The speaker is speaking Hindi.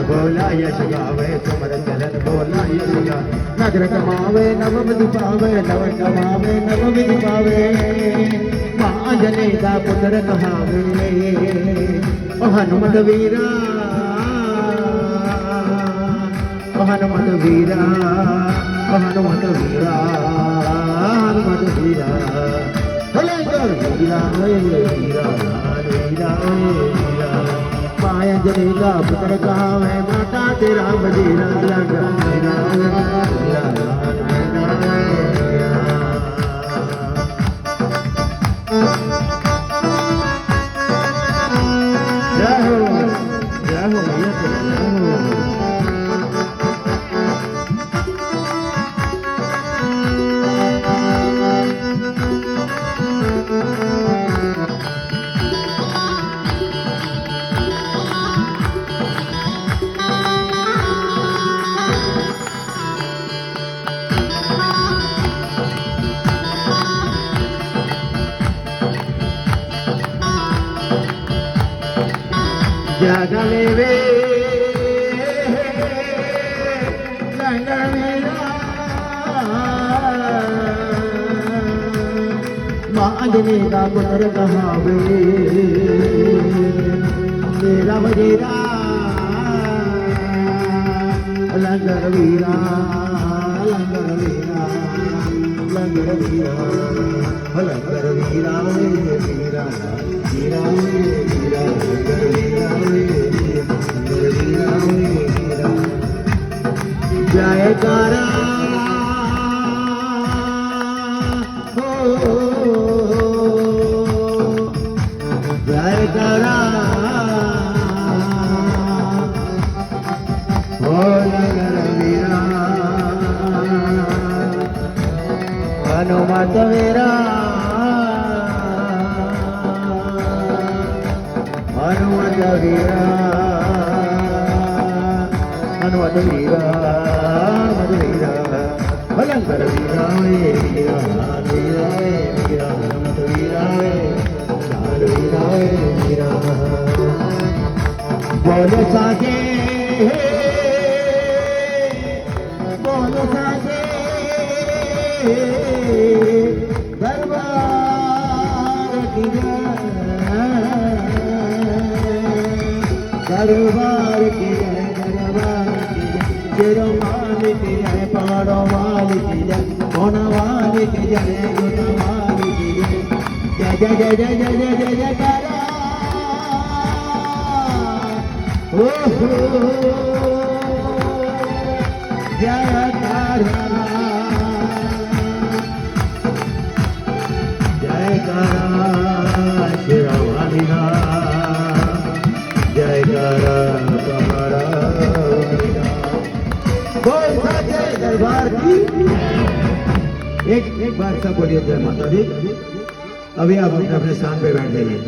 बोला यश गावे तुमर चरण बोला यश गावे नगर कमावे नव विधि पावे नव कमावे नव विधि पावे मां जने का पुत्र कहावे ओ हनुमत वीरा ओ हनुमत वीरा ओ हनुमत वीरा हनुमत वीरा वीरा वीरा वीरा वीरा माया जने का पुत्र कहावे माता तेरा बजीरा लगा वीरा वीरा जय हो भैया जय हो जगले वे लंगर मेरा मांगने का पुत्र कहावे तेरा बजेरा लंगर वीरा लंगर वीरा लंगर वीरा लंगर वीरा वीरा वीरा वीरा लंगर वीरा जयकारा हो जयकारा हो नगर वीरा हनुमत वीरा हनुमत वीरा हनुमत वीरा हनुमत वीरा लंगर वीरा वीरा वीरा वीरा हनुमत वीरा वीरा वीरा बोलो साजे बोलो साजे दरबार की दरबार की तेरो मालिक जय पाड़ो मालिक जय कोना मालिक जय गुना मालिक जय जय जय जय जय जय जय जय करा ओ जय करा जय करा शिरवालिना जय करा तुम्हारा दरबार की एक बार सब बोलिए जय माता दी। अभी आप अपने स्थान पे बैठ जाइए।